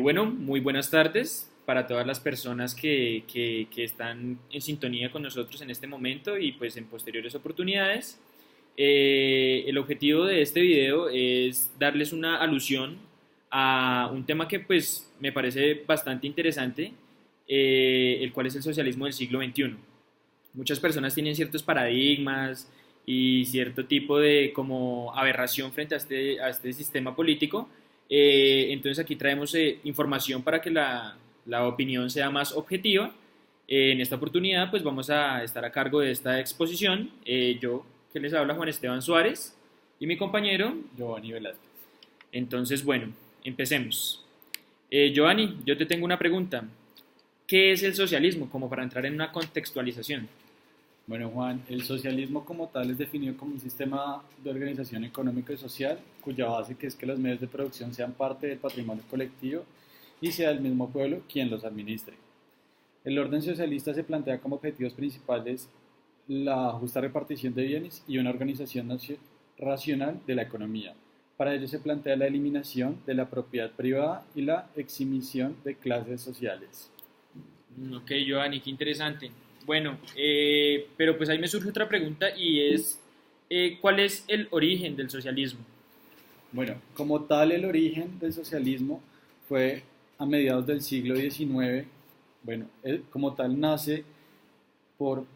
Bueno, muy buenas tardes para todas las personas que están en sintonía con nosotros en este momento y pues en posteriores oportunidades. El objetivo de este video es darles una alusión a un tema que pues me parece bastante interesante, el cual es el socialismo del siglo XXI. Muchas personas tienen ciertos paradigmas y cierto tipo de como aberración frente a este sistema político. Entonces aquí traemos información para que la opinión sea más objetiva. En esta oportunidad pues vamos a estar a cargo de esta exposición. Yo que les habla Juan Esteban Suárez y mi compañero. Giovanni Velázquez. Entonces bueno, empecemos. Giovanni, yo te tengo una pregunta. ¿Qué es el socialismo? Como para entrar en una contextualización. Bueno, Juan, el socialismo como tal es definido como un sistema de organización económica y social cuya base que es que los medios de producción sean parte del patrimonio colectivo y sea el mismo pueblo quien los administre. El orden socialista se plantea como objetivos principales la justa repartición de bienes y una organización racional de la economía. Para ello se plantea la eliminación de la propiedad privada y la exhibición de clases sociales. Ok, Giovanni, qué interesante. Bueno, pero pues ahí me surge otra pregunta y es, ¿cuál es el origen del socialismo? Bueno, como tal el origen del socialismo fue a mediados del siglo XIX. Bueno, como tal nace por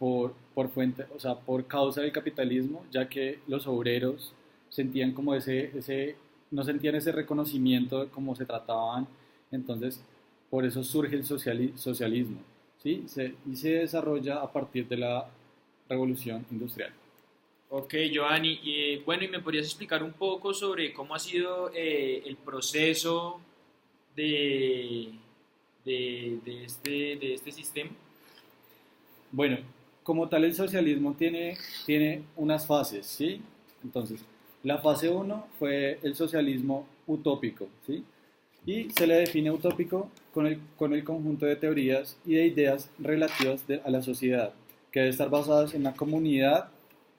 fuente, o sea, por causa del capitalismo, ya que los obreros sentían como no sentían ese reconocimiento de cómo se trataban, entonces por eso surge el socialismo, ¿sí? Y se desarrolla a partir de la revolución industrial. Ok, Giovanni, bueno, ¿y me podrías explicar un poco sobre cómo ha sido el proceso de, de este sistema? Bueno, como tal el socialismo tiene unas fases, ¿sí? Entonces, la fase uno fue el socialismo utópico, ¿sí? Y se le define utópico con el conjunto de teorías y de ideas relativas a la sociedad, que debe estar basadas en una comunidad,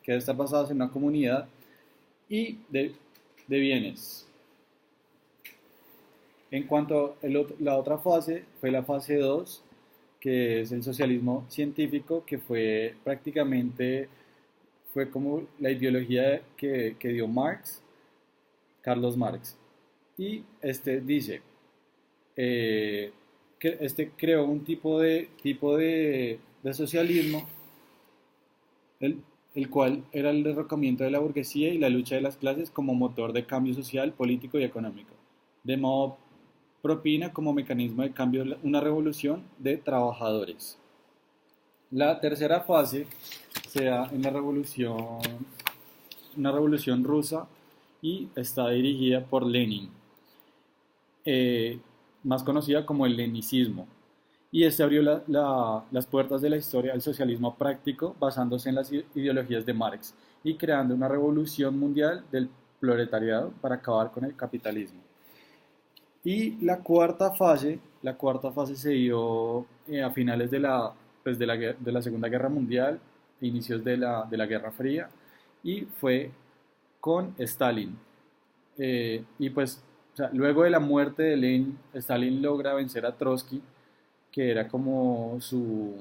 que debe estar basadas en una comunidad y de bienes. En cuanto a la otra fase, fue la fase 2, que es el socialismo científico, que fue prácticamente, fue como la ideología que dio Marx, Carlos Marx. Y este dice que este creó un tipo de socialismo, el, el cual era el derrocamiento de la burguesía y la lucha de las clases como motor de cambio social, político y económico. De modo propina como mecanismo de cambio una revolución de trabajadores. La tercera fase se da en una revolución rusa y está dirigida por Lenin, eh, más conocida como el lenicismo. Y este abrió las puertas de la historia al socialismo práctico basándose en las ideologías de Marx y creando una revolución mundial del proletariado para acabar con el capitalismo. Y la cuarta fase se dio a finales de la Segunda Guerra Mundial, inicios de la Guerra Fría, y fue con Stalin. Y pues, o sea, luego de la muerte de Lenin, Stalin logra vencer a Trotsky, que era como su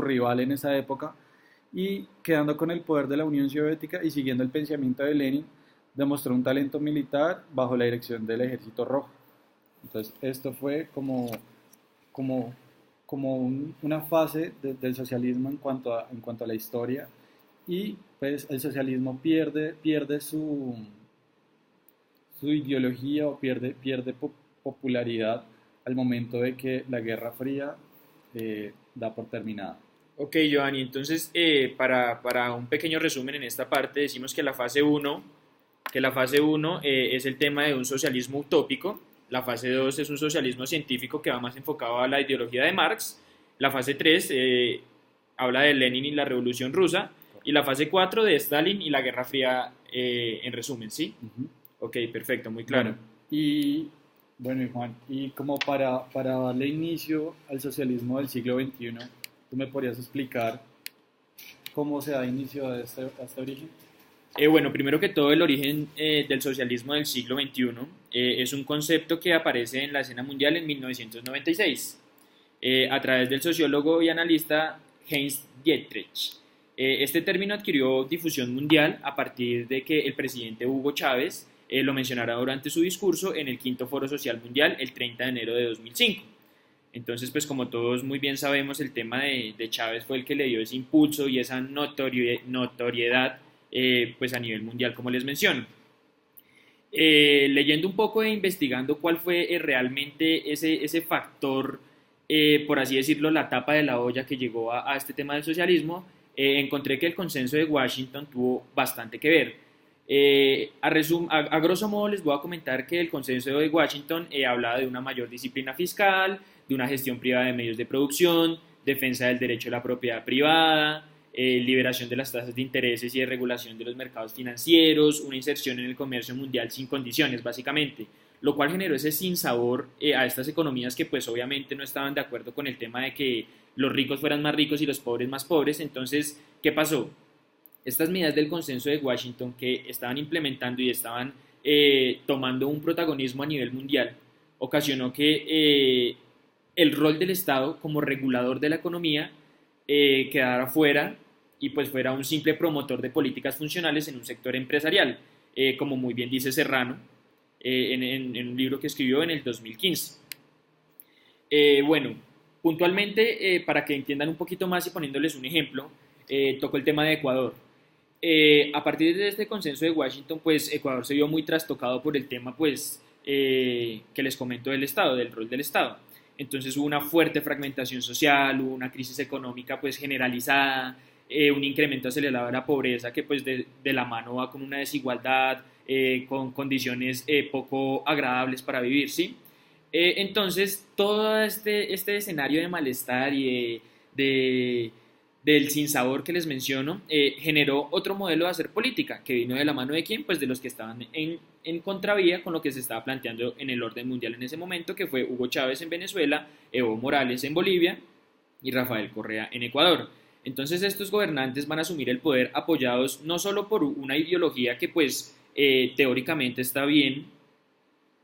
rival en esa época, y quedando con el poder de la Unión Soviética y siguiendo el pensamiento de Lenin, demostró un talento militar bajo la dirección del Ejército Rojo. Entonces, esto fue como, una fase del socialismo en cuanto a la historia, y pues el socialismo pierde su ideología o pierde popularidad al momento de que la Guerra Fría da por terminada. Ok, Giovanni, entonces para un pequeño resumen en esta parte decimos que la fase uno es el tema de un socialismo utópico, la fase 2 es un socialismo científico que va más enfocado a la ideología de Marx, la fase 3 habla de Lenin y la Revolución Rusa, y la fase 4 de Stalin y la Guerra Fría en resumen, ¿sí? Ujú. Ok, perfecto, muy claro. Bueno, y bueno, y Juan, y como para darle inicio al socialismo del siglo XXI, ¿tú me podrías explicar cómo se da inicio a este origen? Bueno, primero que todo, el origen del socialismo del siglo XXI es un concepto que aparece en la escena mundial en 1996 a través del sociólogo y analista Heinz Dietrich. Este término adquirió difusión mundial a partir de que el presidente Hugo Chávez lo mencionara durante su discurso en el Quinto Foro Social Mundial el 30 de enero de 2005. Entonces, pues como todos muy bien sabemos, el tema de Chávez fue el que le dio ese impulso y esa notoriedad pues a nivel mundial, como les menciono. Leyendo un poco e investigando cuál fue realmente ese factor, por así decirlo, la tapa de la olla que llegó a este tema del socialismo, encontré que el consenso de Washington tuvo bastante que ver. A grosso modo les voy a comentar que el consenso de Washington hablaba de una mayor disciplina fiscal, de una gestión privada de medios de producción, defensa del derecho a la propiedad privada, liberación de las tasas de intereses y de regulación de los mercados financieros, una inserción en el comercio mundial sin condiciones, básicamente, lo cual generó ese sinsabor a estas economías que pues obviamente no estaban de acuerdo con el tema de que los ricos fueran más ricos y los pobres más pobres. Entonces, ¿qué pasó? Estas medidas del consenso de Washington que estaban implementando y estaban tomando un protagonismo a nivel mundial, ocasionó que el rol del Estado como regulador de la economía quedara fuera y pues fuera un simple promotor de políticas funcionales en un sector empresarial, como muy bien dice Serrano en un libro que escribió en el 2015. Bueno, puntualmente, para que entiendan un poquito más y poniéndoles un ejemplo, tocó el tema de Ecuador. A partir de este consenso de Washington, pues Ecuador se vio muy trastocado por el tema, pues, que les comento del Estado, del rol del Estado. Entonces hubo una fuerte fragmentación social, hubo una crisis económica pues generalizada, un incremento acelerado de la pobreza que pues de la mano va con una desigualdad, con condiciones poco agradables para vivir, ¿sí? Entonces todo este escenario de malestar y del sinsabor que les menciono, generó otro modelo de hacer política, que vino de la mano de quién, pues de los que estaban en contravía con lo que se estaba planteando en el orden mundial en ese momento, que fue Hugo Chávez en Venezuela, Evo Morales en Bolivia y Rafael Correa en Ecuador. Entonces estos gobernantes van a asumir el poder apoyados no solo por una ideología que pues teóricamente está bien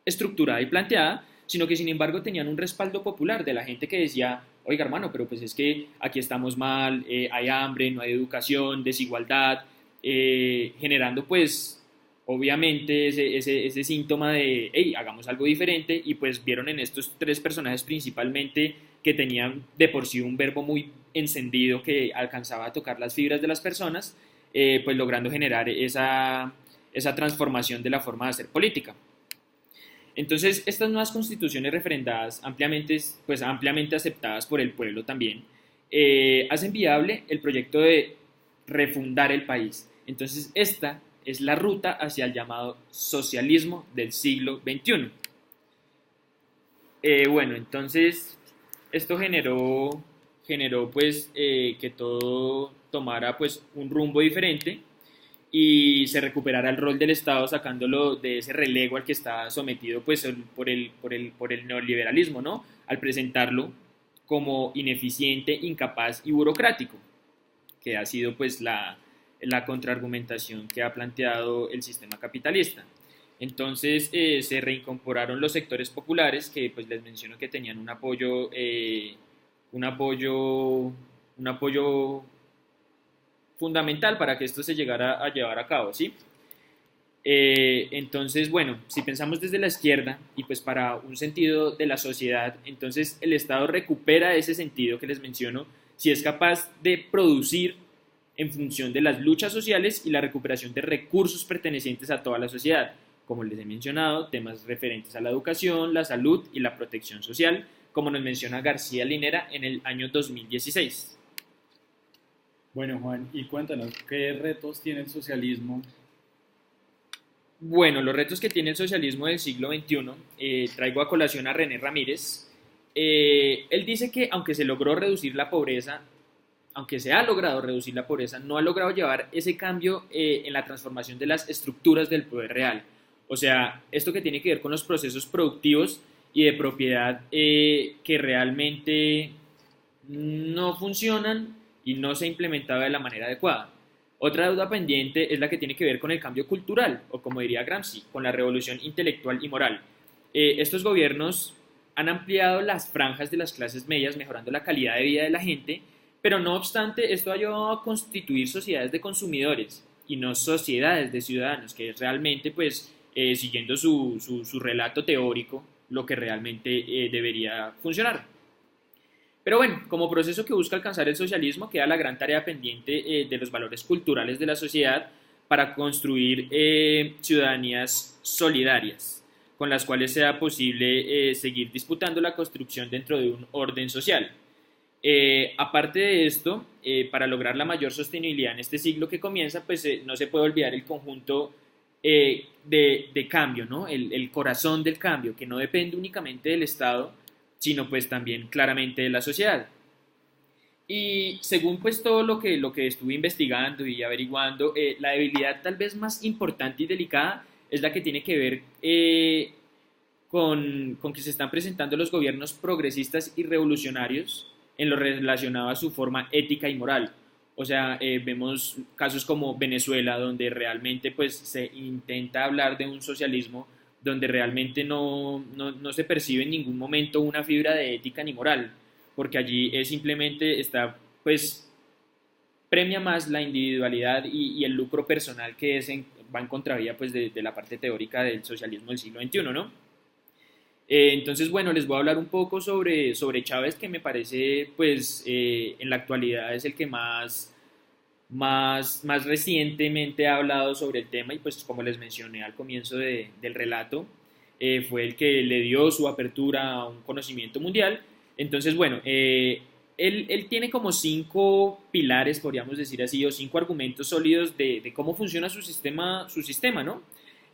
estructurada y planteada, sino que sin embargo tenían un respaldo popular de la gente que decía, oiga hermano, pero pues es que aquí estamos mal, hay hambre, no hay educación, desigualdad, generando pues obviamente ese síntoma de, hey, hagamos algo diferente, y pues vieron en estos tres personajes principalmente que tenían de por sí un verbo muy encendido que alcanzaba a tocar las fibras de las personas, pues logrando generar esa transformación de la forma de hacer política. Entonces, estas nuevas constituciones referendadas, pues, ampliamente aceptadas por el pueblo también, hacen viable el proyecto de refundar el país. Entonces, esta es la ruta hacia el llamado socialismo del siglo XXI. Bueno, entonces, esto generó pues, que todo tomara pues, un rumbo diferente y se recuperara el rol del Estado sacándolo de ese relego al que está sometido pues, por el neoliberalismo, ¿no? Al presentarlo como ineficiente, incapaz y burocrático, que ha sido pues la contraargumentación que ha planteado el sistema capitalista. Entonces se reincorporaron los sectores populares que pues les menciono que tenían un apoyo fundamental para que esto se llegara a llevar a cabo, ¿sí? Entonces, bueno, si pensamos desde la izquierda y pues para un sentido de la sociedad, entonces el Estado recupera ese sentido que les menciono si es capaz de producir en función de las luchas sociales y la recuperación de recursos pertenecientes a toda la sociedad, como les he mencionado, temas referentes a la educación, la salud y la protección social, como nos menciona García Linera en el año 2016. Bueno, Juan, y cuéntanos, ¿qué retos tiene el socialismo? Bueno, los retos que tiene el socialismo del siglo XXI, traigo a colación a René Ramírez. Él dice que aunque se logró reducir la pobreza, aunque se ha logrado reducir la pobreza, no ha logrado llevar ese cambio en la transformación de las estructuras del poder real. O sea, esto que tiene que ver con los procesos productivos y de propiedad que realmente no funcionan y no se ha implementado de la manera adecuada. Otra deuda pendiente es la que tiene que ver con el cambio cultural, o como diría Gramsci, con la revolución intelectual y moral. Estos gobiernos han ampliado las franjas de las clases medias, mejorando la calidad de vida de la gente, pero no obstante, esto ha llevado a constituir sociedades de consumidores y no sociedades de ciudadanos, que es realmente, pues, siguiendo su relato teórico, lo que realmente debería funcionar. Pero bueno, como proceso que busca alcanzar el socialismo, queda la gran tarea pendiente de los valores culturales de la sociedad para construir ciudadanías solidarias, con las cuales sea posible seguir disputando la construcción dentro de un orden social. Aparte de esto, para lograr la mayor sostenibilidad en este siglo que comienza, pues no se puede olvidar el conjunto de cambio, ¿no? El corazón del cambio, que no depende únicamente del Estado, sino pues también claramente de la sociedad. Y según pues todo lo que estuve investigando y averiguando, la debilidad tal vez más importante y delicada es la que tiene que ver con que se están presentando los gobiernos progresistas y revolucionarios en lo relacionado a su forma ética y moral. O sea, vemos casos como Venezuela, donde realmente pues se intenta hablar de un socialismo donde realmente no se percibe en ningún momento una fibra de ética ni moral, porque allí simplemente está, pues, premia más la individualidad y el lucro personal que va en contravía pues, de la parte teórica del socialismo del siglo XXI, ¿no? Entonces, bueno, les voy a hablar un poco sobre Chávez, que me parece, pues, en la actualidad es el que más recientemente ha hablado sobre el tema y pues como les mencioné al comienzo del relato, fue el que le dio su apertura a un conocimiento mundial. Entonces, bueno, él tiene como 5 pilares, podríamos decir así, o 5 argumentos sólidos de cómo funciona su sistema, ¿no?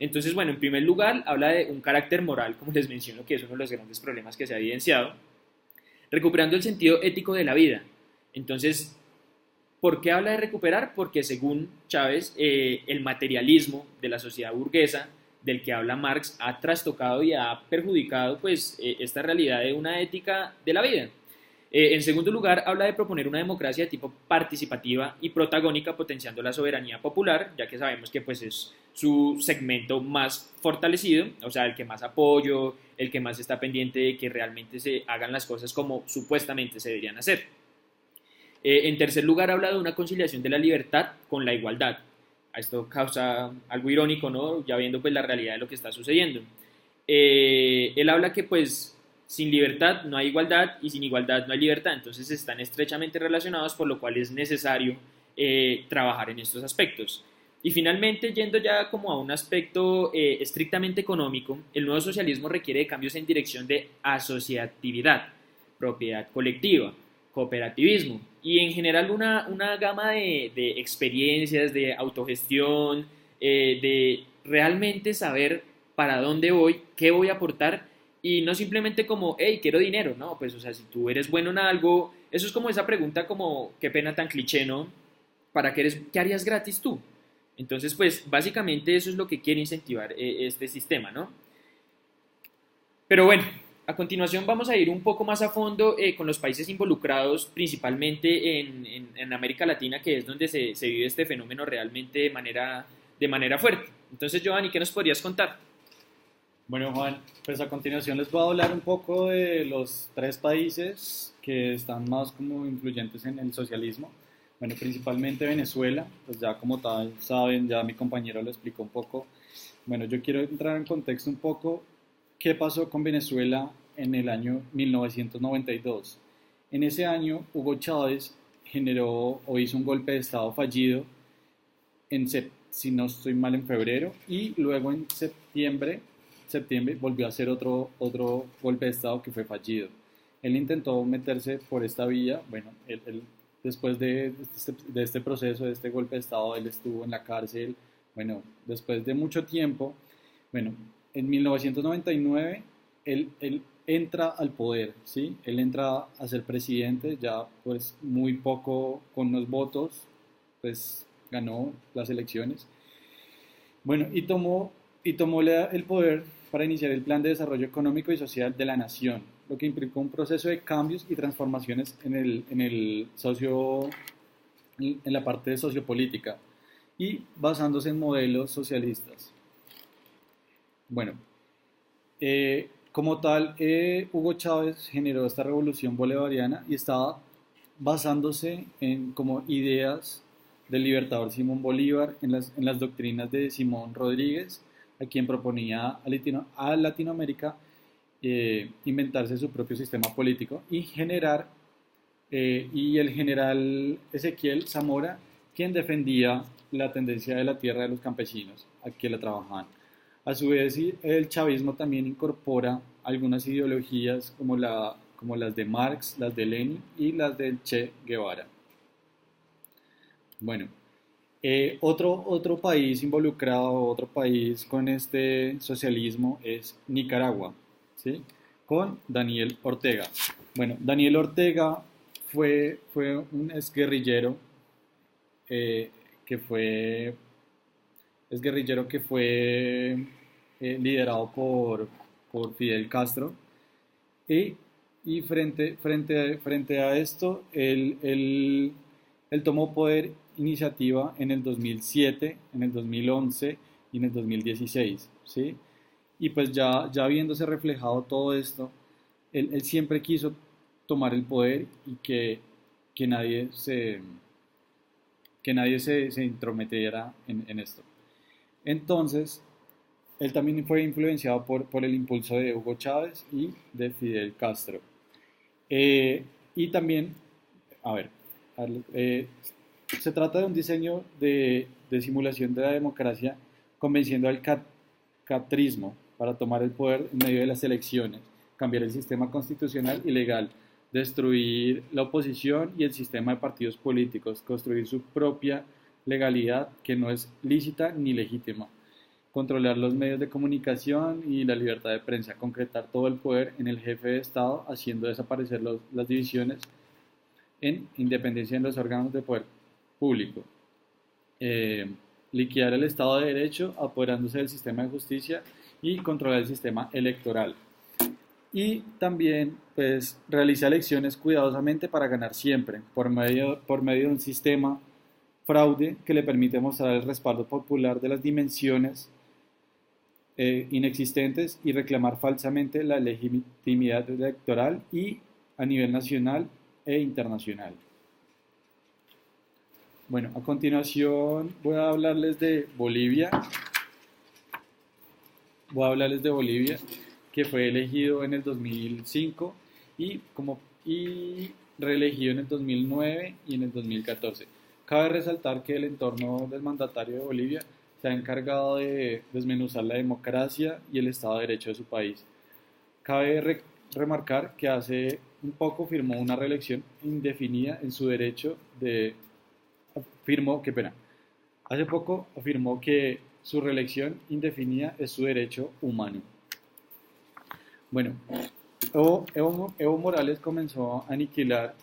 Entonces, bueno, en primer lugar, habla de un carácter moral, como les menciono, que es uno de los grandes problemas que se ha evidenciado, recuperando el sentido ético de la vida. Entonces, ¿por qué habla de recuperar? Porque según Chávez, el materialismo de la sociedad burguesa del que habla Marx ha trastocado y ha perjudicado pues, esta realidad de una ética de la vida. En segundo lugar, habla de proponer una democracia de tipo participativa y protagónica, potenciando la soberanía popular, ya que sabemos que pues, es su segmento más fortalecido, o sea, el que más apoyo, el que más está pendiente de que realmente se hagan las cosas como supuestamente se deberían hacer. En tercer lugar, habla de una conciliación de la libertad con la igualdad. Esto causa algo irónico, ¿no? Ya viendo pues la realidad de lo que está sucediendo. Él habla que pues sin libertad no hay igualdad y sin igualdad no hay libertad, entonces están estrechamente relacionados, por lo cual es necesario trabajar en estos aspectos. Y finalmente, yendo ya como a un aspecto estrictamente económico, el nuevo socialismo requiere de cambios en dirección de asociatividad, propiedad colectiva, cooperativismo y en general una gama de experiencias, de autogestión, de realmente saber para dónde voy, qué voy a aportar y no simplemente como, hey, quiero dinero, ¿no? Pues, o sea, si tú eres bueno en algo, eso es como esa pregunta como, qué pena tan cliché, ¿no? ¿Qué harías gratis tú? Entonces, pues, básicamente eso es lo que quiere incentivar este sistema, ¿no? Pero bueno, a continuación vamos a ir un poco más a fondo con los países involucrados, principalmente en América Latina, que es donde se vive este fenómeno realmente de manera fuerte. Entonces, Giovanni, ¿qué nos podrías contar? Bueno, Juan, pues a continuación les voy a hablar un poco de los 3 países que están más como influyentes en el socialismo. Bueno, principalmente Venezuela, pues ya como tal saben, ya mi compañero lo explicó un poco. Bueno, yo quiero entrar en contexto un poco qué pasó con Venezuela en el año 1992. En ese año, Hugo Chávez generó o hizo un golpe de Estado fallido, si no estoy mal, en febrero, y luego en septiembre volvió a hacer otro golpe de Estado que fue fallido. Él intentó meterse por esta vía, bueno, después de este proceso, de este golpe de Estado, él estuvo en la cárcel, bueno, después de mucho tiempo, bueno, en 1999 él entra al poder, ¿sí? Él entra a ser presidente, ya pues muy poco con los votos, pues ganó las elecciones. Bueno, y tomó el poder para iniciar el Plan de Desarrollo Económico y Social de la Nación, lo que implicó un proceso de cambios y transformaciones en la parte sociopolítica. y basándose en modelos socialistas. Bueno, como tal, Hugo Chávez generó esta revolución bolivariana y estaba basándose en como ideas del libertador Simón Bolívar, en las doctrinas de Simón Rodríguez, a quien proponía a Latinoamérica inventarse su propio sistema político y generar, y el general Ezequiel Zamora, quien defendía la tendencia de la tierra de los campesinos, a que la trabajaban. A su vez, el chavismo también incorpora algunas ideologías como las de Marx, las de Lenin y las del Che Guevara. Bueno, otro país involucrado, otro país con este socialismo es Nicaragua, ¿sí? Con Daniel Ortega. Bueno, Daniel Ortega fue un exguerrillero eh, que fue que fue liderado por Fidel Castro y, y frente a esto, él tomó poder iniciativa en el 2007, en el 2011 y en el 2016, ¿sí? Y pues ya viéndose reflejado todo esto, él siempre quiso tomar el poder y que nadie se intrometiera en esto. Entonces, él también fue influenciado por el impulso de Hugo Chávez y de Fidel Castro. Y también, a ver, eh, se trata de un diseño de simulación de la democracia convenciendo al catrismo para tomar el poder en medio de las elecciones, cambiar el sistema constitucional y legal, destruir la oposición y el sistema de partidos políticos, construir su propia legalidad que no es lícita ni legítima, controlar los medios de comunicación y la libertad de prensa, concretar todo el poder en el jefe de Estado, haciendo desaparecer las divisiones en independencia en los órganos de poder público, eh, liquidar el Estado de Derecho, apoderándose del sistema de justicia y controlar el sistema electoral. Y también pues realiza elecciones cuidadosamente para ganar siempre, por medio de un sistema fraude que le permite mostrar el respaldo popular de las dimensiones inexistentes y reclamar falsamente la legitimidad electoral y a nivel nacional e internacional. Bueno, a continuación voy a hablarles de Bolivia. Voy a hablarles de Bolivia, que fue elegido en el 2005 y reelegido en el 2009 y en el 2014. Cabe resaltar que el entorno del mandatario de Bolivia se ha encargado de desmenuzar la democracia y el Estado de Derecho de su país. Cabe remarcar que hace un poco firmó una reelección indefinida en su derecho de... qué pena. Hace poco afirmó que su reelección indefinida es su derecho humano. Bueno, Evo Morales comenzó a aniquilar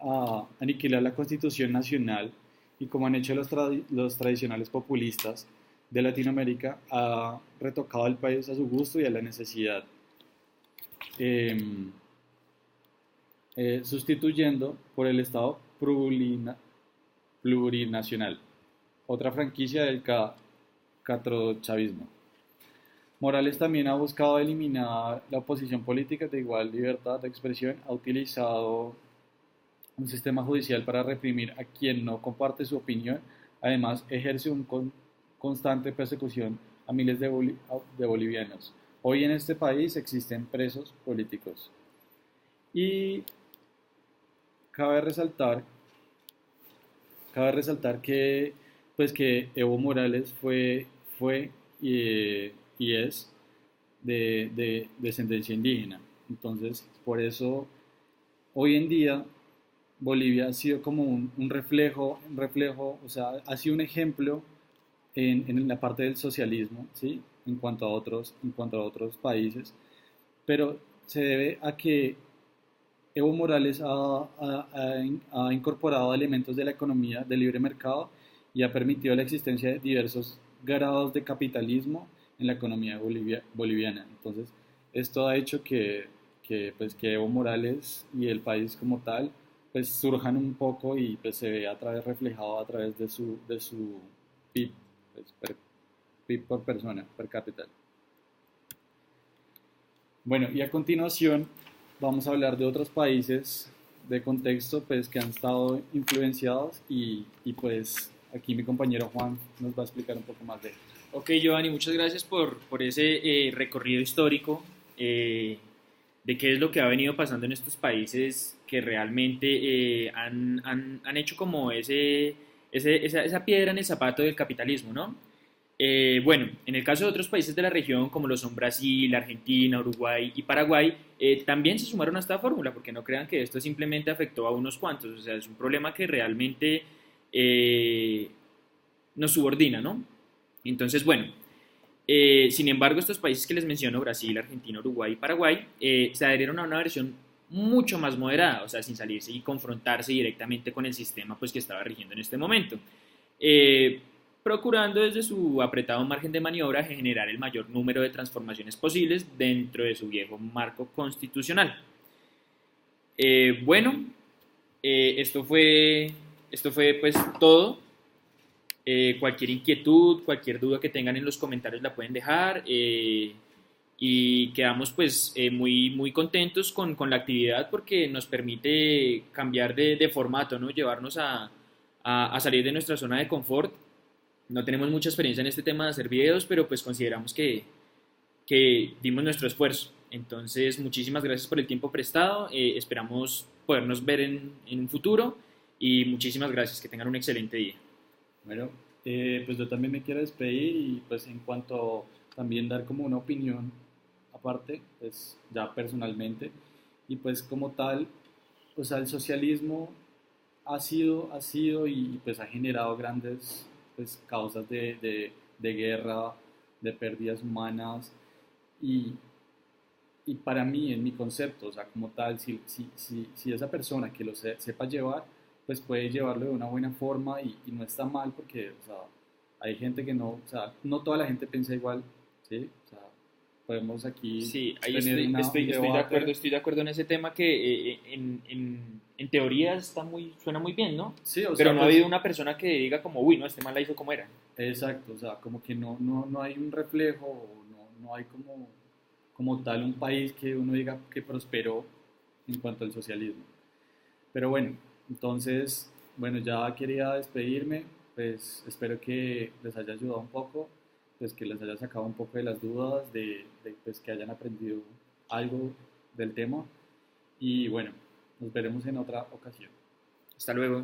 la Constitución Nacional y como han hecho los tradicionales populistas de Latinoamérica, ha retocado el país a su gusto y a la necesidad, eh, sustituyendo por el Estado plurinacional, otra franquicia del catrochavismo. Morales también ha buscado eliminar la oposición política de igual libertad de expresión, ha utilizado un sistema judicial para reprimir a quien no comparte su opinión, además ejerce una constante persecución a miles de bolivianos. Hoy en este país existen presos políticos. Y cabe resaltar, que, pues que Evo Morales fue y es de descendencia indígena. Entonces, por eso, hoy en día, Bolivia ha sido como un reflejo, o sea, ha sido un ejemplo en la parte del socialismo, ¿sí? En cuanto a otros países, pero se debe a que Evo Morales ha incorporado elementos de la economía del libre mercado y ha permitido la existencia de diversos grados de capitalismo en la economía boliviana. Entonces, esto ha hecho pues, que Evo Morales y el país como tal pues surjan un poco y pues se ve a través reflejado a través de su PIB, pues, PIB por persona, per cápita. Bueno, y a continuación vamos a hablar de otros países de contexto pues que han estado influenciados y pues aquí mi compañero Juan nos va a explicar un poco más de ello. Ok, Giovanni, muchas gracias por ese recorrido histórico de qué es lo que ha venido pasando en estos países que realmente han hecho como esa piedra en el zapato del capitalismo, ¿no? Bueno, en el caso de otros países de la región, como lo son Brasil, Argentina, Uruguay y Paraguay, también se sumaron a esta fórmula, porque no crean que esto simplemente afectó a unos cuantos, o sea, es un problema que realmente eh, nos subordina, ¿no? Entonces, bueno, sin embargo, estos países que les menciono, Brasil, Argentina, Uruguay y Paraguay, se adherieron a una versión mucho más moderada, o sea, sin salirse y confrontarse directamente con el sistema pues, que estaba rigiendo en este momento, eh, procurando desde su apretado margen de maniobra generar el mayor número de transformaciones posibles dentro de su viejo marco constitucional. Bueno, esto fue pues todo. Cualquier inquietud, cualquier duda que tengan en los comentarios la pueden dejar y quedamos pues muy contentos con la actividad porque nos permite cambiar de formato, ¿no? Llevarnos a salir de nuestra zona de confort. No tenemos mucha experiencia en este tema de hacer videos, pero pues consideramos que dimos nuestro esfuerzo. Entonces, muchísimas gracias por el tiempo prestado. Esperamos podernos ver en un futuro y muchísimas gracias. Que tengan un excelente día. Bueno, pues yo también me quiero despedir y pues en cuanto también dar como una opinión aparte, pues ya personalmente, y pues como tal, o sea, el socialismo ha sido y pues ha generado grandes pues causas de guerra, de pérdidas humanas y, y para mí, en mi concepto, o sea, como tal, si esa persona que lo sepa llevar, pues puede llevarlo de una buena forma y no está mal porque, o sea, hay gente que no, o sea, no toda la gente piensa igual, ¿sí? O sea, podemos aquí Sí, ahí tener un debate. estoy de acuerdo en ese tema que en teoría suena muy bien, ¿no? Sí, o Pero sea, no ha pues, habido una persona que diga como, uy, no, este man la hizo como era. exacto, o sea, como que no hay un reflejo, no hay como tal un país que uno diga que prosperó en cuanto al socialismo. Pero bueno, entonces, bueno, ya quería despedirme, pues espero que les haya ayudado un poco, pues que les haya sacado un poco de las dudas, pues que hayan aprendido algo del tema y bueno, nos veremos en otra ocasión. Hasta luego.